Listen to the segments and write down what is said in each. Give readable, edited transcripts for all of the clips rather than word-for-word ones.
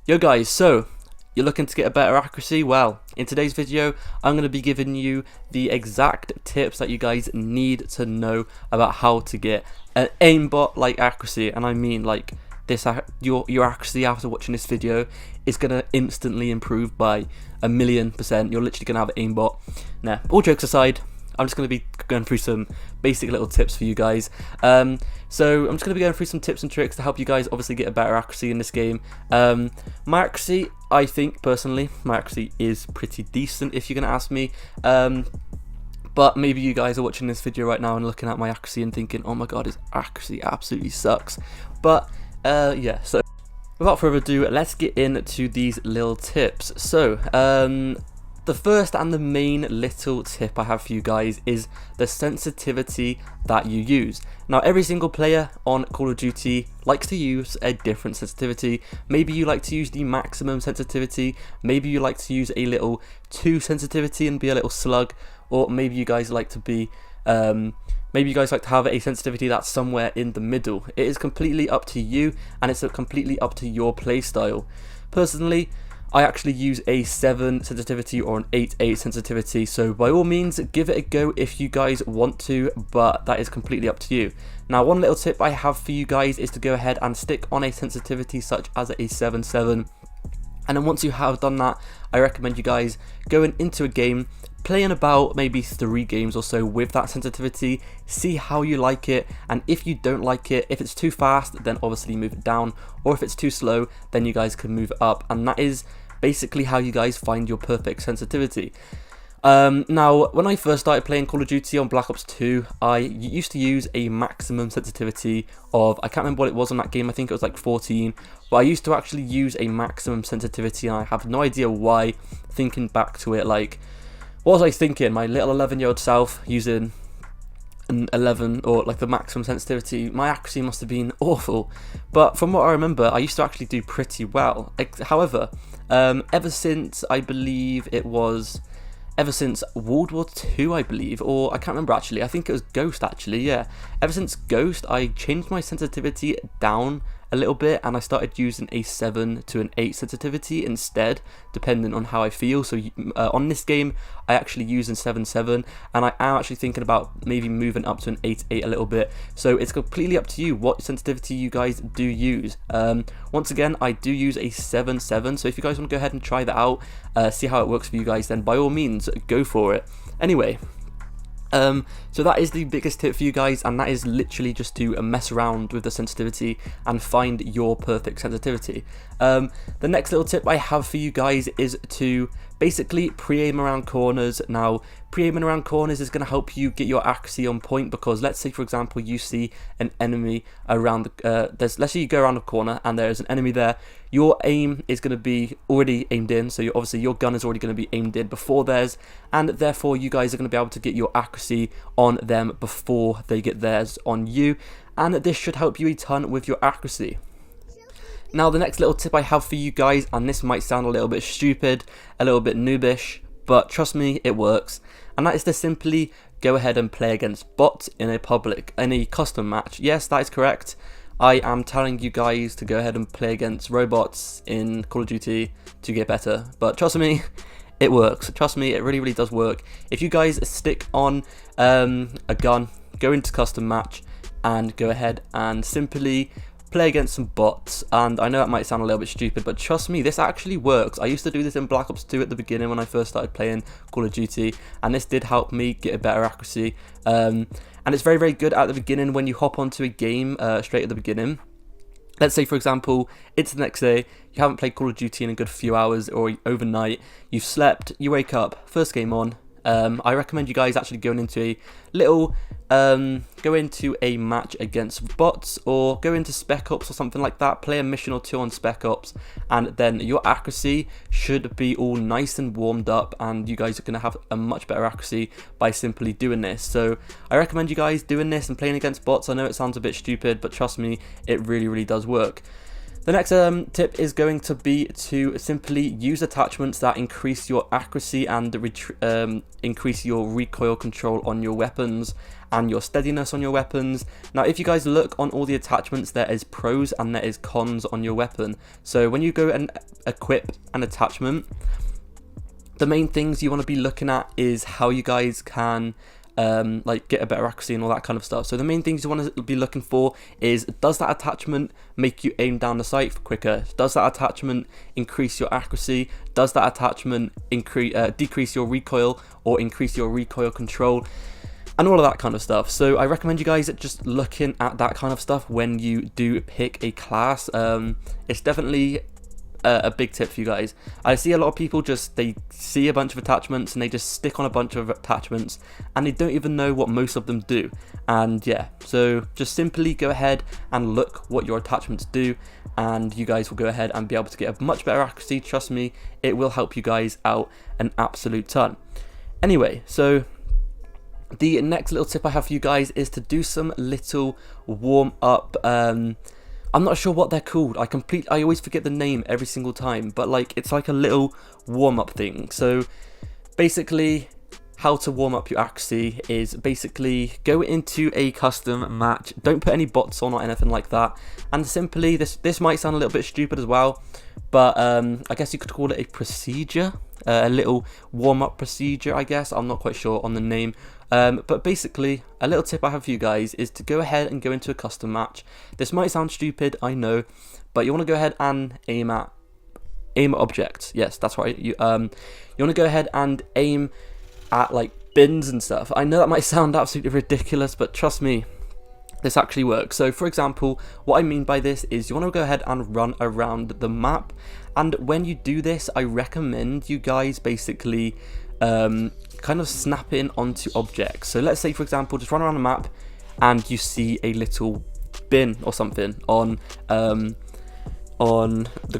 Yo guys, so you're looking to get a better accuracy? Well, in today's video I'm going to be giving you the exact tips that you guys need to know about how to get an aimbot like accuracy. And I mean like this, your accuracy after watching this video is going to instantly improve by 1,000,000%. You're literally going to have aimbot. Now, all jokes aside, I'm just going to be going through some basic little tips for you guys. So I'm just going to be going through some tips and tricks to help you guys obviously get a better accuracy in this game. My accuracy, I think personally, my accuracy is pretty decent if you're going to ask me. But maybe you guys are watching this video right now and looking at my accuracy and thinking, oh my god, his accuracy absolutely sucks. But yeah, so without further ado, let's get into these little tips. So the first and the main little tip I have for you guys is the sensitivity that you use. Now, every single player on Call of Duty likes to use a different sensitivity. Maybe you like to use the maximum sensitivity, maybe you like to use a little 2 sensitivity and be a little slug, or maybe you guys like to be maybe you guys like to have a sensitivity that's somewhere in the middle. It is completely up to you, and it's completely up to your playstyle. Personally, I actually use a 7 sensitivity or an 8/8 sensitivity, so by all means give it a go if you guys want to, but that is completely up to you. Now, one little tip I have for you guys is to go ahead and stick on a sensitivity such as a 7/7, and then once you have done that, I recommend you guys going into a game, playing about maybe 3 games or so with that sensitivity, see how you like it, and if you don't like it, if it's too fast, then obviously move it down, or if it's too slow, then you guys can move it up, and that is basically how you guys find your perfect sensitivity. Now, when I first started playing Call of Duty on Black Ops 2, I used to use a maximum sensitivity of, I can't remember what it was on that game, I think it was like 14, but I used to actually use a maximum sensitivity, and I have no idea why, thinking back to it. Like, what was I thinking? My little 11-year-old self using an 11 or like the maximum sensitivity, my accuracy must have been awful. But from what I remember, I used to actually do pretty well. However, ever since World War II, I believe, or I can't remember actually, I think it was Ghost actually, yeah. Ever since Ghost, I changed my sensitivity down a little bit, and I started using a 7 to an 8 sensitivity instead, depending on how I feel. So on this game, I actually use a 7/7, and I am actually thinking about maybe moving up to an 8/8 a little bit. So it's completely up to you what sensitivity you guys do use. Once again, I do use a 7/7, so if you guys want to go ahead and try that out, see how it works for you guys, then by all means, go for it. Anyway, so that is the biggest tip for you guys, and that is literally just to mess around with the sensitivity and find your perfect sensitivity. The next little tip I have for you guys is to basically pre-aim around corners. Now, pre-aiming around corners is going to help you get your accuracy on point, because let's say for example you see an enemy around let's say you go around a corner and there's an enemy there. Your aim is going to be already aimed in, so obviously your gun is already going to be aimed in before theirs, and therefore you guys are going to be able to get your accuracy on them before they get theirs on you, and this should help you a ton with your accuracy. Now, the next little tip I have for you guys, and this might sound a little bit stupid, a little bit noobish, but trust me, it works, and that is to simply go ahead and play against bots in a custom match. Yes, that is correct. I am telling you guys to go ahead and play against robots in Call of Duty to get better, but trust me, it works. Trust me, it really, really does work. If you guys stick on a gun, go into custom match, and go ahead and simply play against some bots, and I know that might sound a little bit stupid, but trust me, this actually works. I used to do this in Black Ops 2 at the beginning when I first started playing Call of Duty, and this did help me get a better accuracy. And it's very, very good at the beginning when you hop onto a game straight at the beginning. Let's say, for example, it's the next day, you haven't played Call of Duty in a good few hours or overnight, you've slept, you wake up, first game on. I recommend you guys actually going into a little, go into a match against bots, or go into Spec Ops or something like that, play a mission or 2 on Spec Ops, and then your accuracy should be all nice and warmed up, and you guys are going to have a much better accuracy by simply doing this. So I recommend you guys doing this and playing against bots. I know it sounds a bit stupid, but trust me, it really, really does work. The next tip is going to be to simply use attachments that increase your accuracy and increase your recoil control on your weapons and your steadiness on your weapons. Now, if you guys look on all the attachments, there is pros and there is cons on your weapon. So when you go and equip an attachment, the main things you want to be looking at is how you guys can like get a better accuracy and all that kind of stuff. So the main things you want to be looking for is, does that attachment make you aim down the sight quicker? Does that attachment increase your accuracy? Does that attachment decrease your recoil or increase your recoil control? And all of that kind of stuff. So I recommend you guys just looking at that kind of stuff when you do pick a class. It's definitely a big tip for you guys. I see a lot of people they see a bunch of attachments and they just stick on a bunch of attachments and they don't even know what most of them do. And yeah, so just simply go ahead and look what your attachments do, and you guys will go ahead and be able to get a much better accuracy. Trust me, it will help you guys out an absolute ton. Anyway, so the next little tip I have for you guys is to do some little warm up. I'm not sure what they're called. I always forget the name every single time, but like it's like a little warm up thing. So basically, how to warm up your accuracy is basically go into a custom match. Don't put any bots on or anything like that. And simply, this might sound a little bit stupid as well, but I guess you could call it a procedure, a little warm up procedure, I guess. I'm not quite sure on the name. But basically, a little tip I have for you guys is to go ahead and go into a custom match. This might sound stupid, I know, but you want to go ahead and aim at objects. Yes, that's right. You want to go ahead and aim at like bins and stuff. I know that might sound absolutely ridiculous, but trust me, this actually works. So for example, what I mean by this is you want to go ahead and run around the map, and when you do this, I recommend you guys basically kind of snap in onto objects. So let's say, for example, just run around the map and you see a little bin or something on the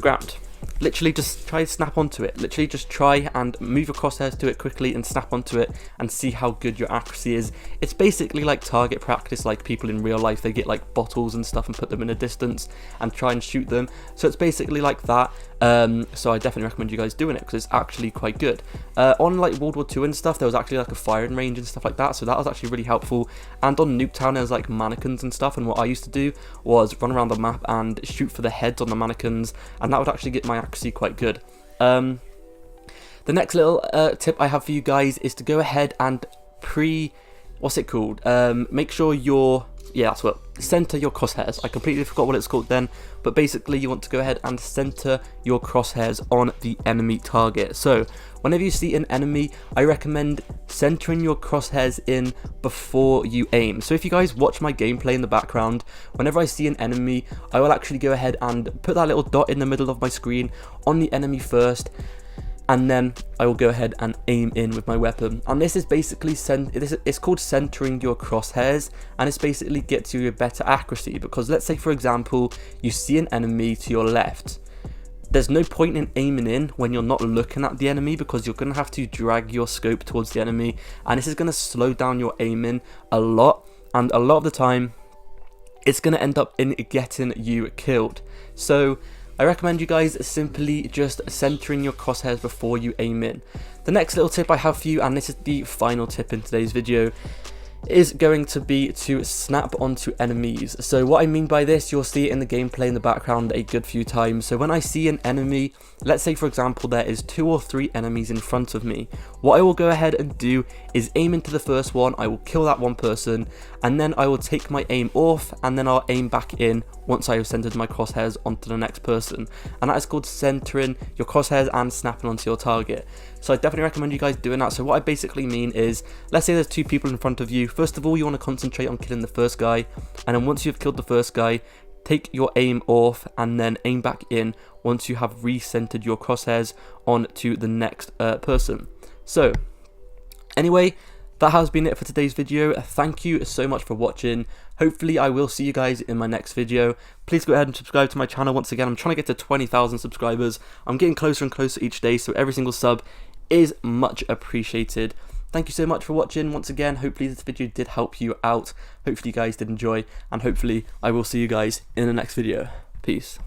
ground. Literally just try to snap onto it. Literally just try and move your crosshairs to it quickly and snap onto it and see how good your accuracy is. It's basically like target practice, like people in real life, they get like bottles and stuff and put them in a distance and try and shoot them. So it's basically like that. So I definitely recommend you guys doing it because it's actually quite good. On like World War II and stuff, there was actually like a firing range and stuff like that, so that was actually really helpful. And on Nuketown, there's like mannequins and stuff, and what I used to do was run around the map and shoot for the heads on the mannequins, and that would actually get my accuracy quite good. The next little tip I have for you guys is to go ahead and make sure center your crosshairs. I completely forgot what it's called then, but basically you want to go ahead and center your crosshairs on the enemy target. So whenever you see an enemy, I recommend centering your crosshairs in before you aim. So if you guys watch my gameplay in the background, whenever I see an enemy, I will actually go ahead and put that little dot in the middle of my screen on the enemy first, and then I will go ahead and aim in with my weapon. And this is basically it's called centering your crosshairs, and it's basically gets you a better accuracy, because let's say for example you see an enemy to your left. There's no point in aiming in when you're not looking at the enemy, because you're going to have to drag your scope towards the enemy, and this is going to slow down your aiming a lot, and a lot of the time it's going to end up in getting you killed. So I recommend you guys simply just centering your crosshairs before you aim in. The next little tip I have for you, and this is the final tip in today's video, is going to be to snap onto enemies. So what I mean by this, you'll see it in the gameplay in the background a good few times. So when I see an enemy, let's say for example there is 2 or 3 enemies in front of me, what I will go ahead and do is aim into the first one. I will kill that one person, and then I will take my aim off, and then I'll aim back in once I have centered my crosshairs onto the next person. And that is called centering your crosshairs and snapping onto your target. So I definitely recommend you guys doing that. So what I basically mean is, let's say there's 2 people in front of you. First of all, you want to concentrate on killing the first guy, and then once you've killed the first guy, take your aim off and then aim back in once you have recentered your crosshairs onto the next person. So anyway, that has been it for today's video. Thank you so much for watching. Hopefully I will see you guys in my next video. Please go ahead and subscribe to my channel. Once again, I'm trying to get to 20,000 subscribers. I'm getting closer and closer each day, so every single sub is much appreciated. Thank you so much for watching. Once again, hopefully this video did help you out. Hopefully you guys did enjoy, and hopefully I will see you guys in the next video. Peace.